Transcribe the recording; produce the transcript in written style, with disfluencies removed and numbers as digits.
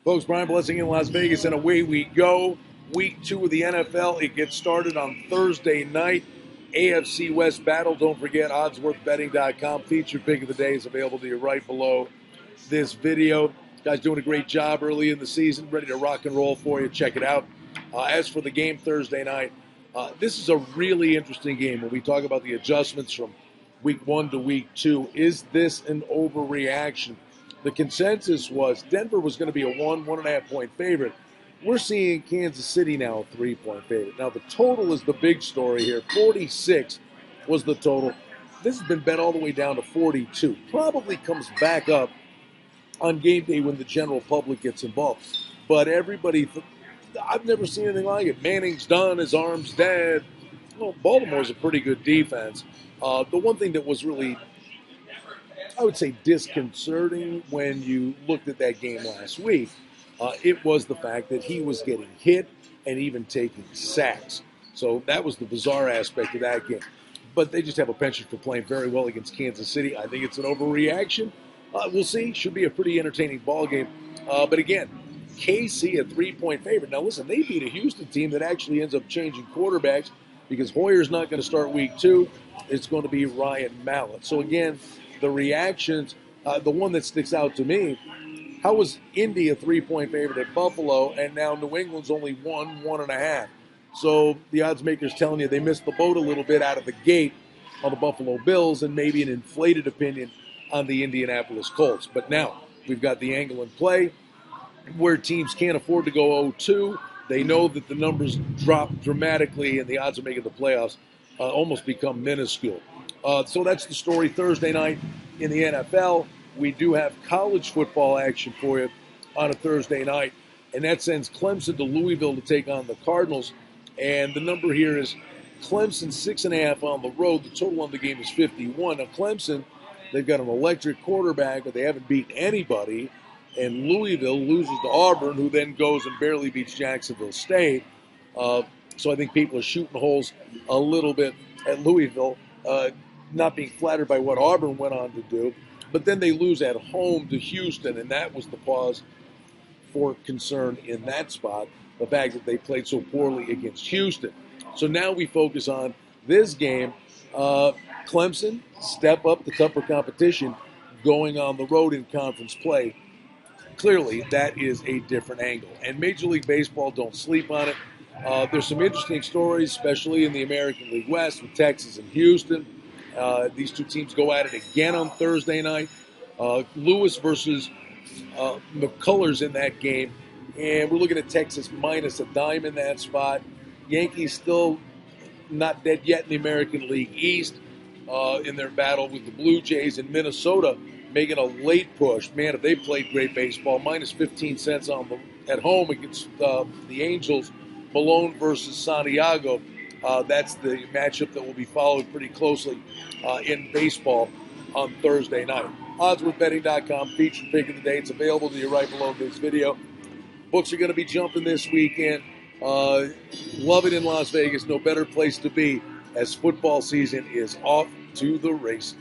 Folks, Brian Blessing in Las Vegas, and away we go. Week 2 of the NFL. It gets started on Thursday night. AFC West battle. Don't forget, oddsworthbetting.com. Featured pick of the day is available to you right below this video. Guys doing a great job early in the season. Ready to rock and roll for you. Check it out. As for the game Thursday night, this is a really interesting game when we talk about the adjustments from week 1 to week 2. Is this an overreaction? The consensus was Denver was going to be a 1.5 point favorite. We're seeing Kansas City now a 3-point favorite. Now, the total is the big story here. 46 was the total. This has been bet all the way down to 42. Probably comes back up on game day when the general public gets involved. But everybody, I've never seen anything like it. Manning's done, his arm's dead. Well, Baltimore's a pretty good defense. The one thing that was really, I would say, disconcerting when you looked at that game last week, it was the fact that he was getting hit and even taking sacks. So that was the bizarre aspect of that game. But they just have a penchant for playing very well against Kansas City. I think it's an overreaction. We'll see. Should be a pretty entertaining ball game. But again, KC a 3-point favorite. Now listen, they beat a Houston team that actually ends up changing quarterbacks because Hoyer's not going to start week 2. It's going to be Ryan Mallett. So again, the reactions, the one that sticks out to me, how was Indy a 3-point favorite at Buffalo, and now New England's only 1.5? So the odds makers telling you they missed the boat a little bit out of the gate on the Buffalo Bills and maybe an inflated opinion on the Indianapolis Colts. But now we've got the angle in play where teams can't afford to go 0-2. They know that the numbers drop dramatically and the odds of making the playoffs almost become minuscule. So that's the story Thursday night in the NFL. We do have college football action for you on a Thursday night, and that sends Clemson to Louisville to take on the Cardinals. And the number here is Clemson 6.5 on the road. The total on the game is 51. Now Clemson, they've got an electric quarterback, but they haven't beaten anybody. And Louisville loses to Auburn, who then goes and barely beats Jacksonville State. So I think people are shooting holes a little bit at Louisville, not being flattered by what Auburn went on to do. But then they lose at home to Houston, and that was the cause for concern in that spot, the fact that they played so poorly against Houston. So now we focus on this game. Clemson, step up the tougher competition going on the road in conference play. Clearly, that is a different angle. And Major League Baseball, don't sleep on it. There's some interesting stories, especially in the American League West with Texas and Houston. These two teams go at it again on Thursday night. Lewis versus McCullers in that game. And we're looking at Texas minus a dime in that spot. Yankees still not dead yet in the American League East in their battle with the Blue Jays, and Minnesota making a late push. Man, if they played great baseball, minus 15 cents at home against the Angels. Malone versus Santiago. That's the matchup that will be followed pretty closely in baseball on Thursday night. Oddsworthbetting.com, featured pick of the day. It's available to you right below this video. Books are going to be jumping this weekend. Love it in Las Vegas. No better place to be as football season is off to the races.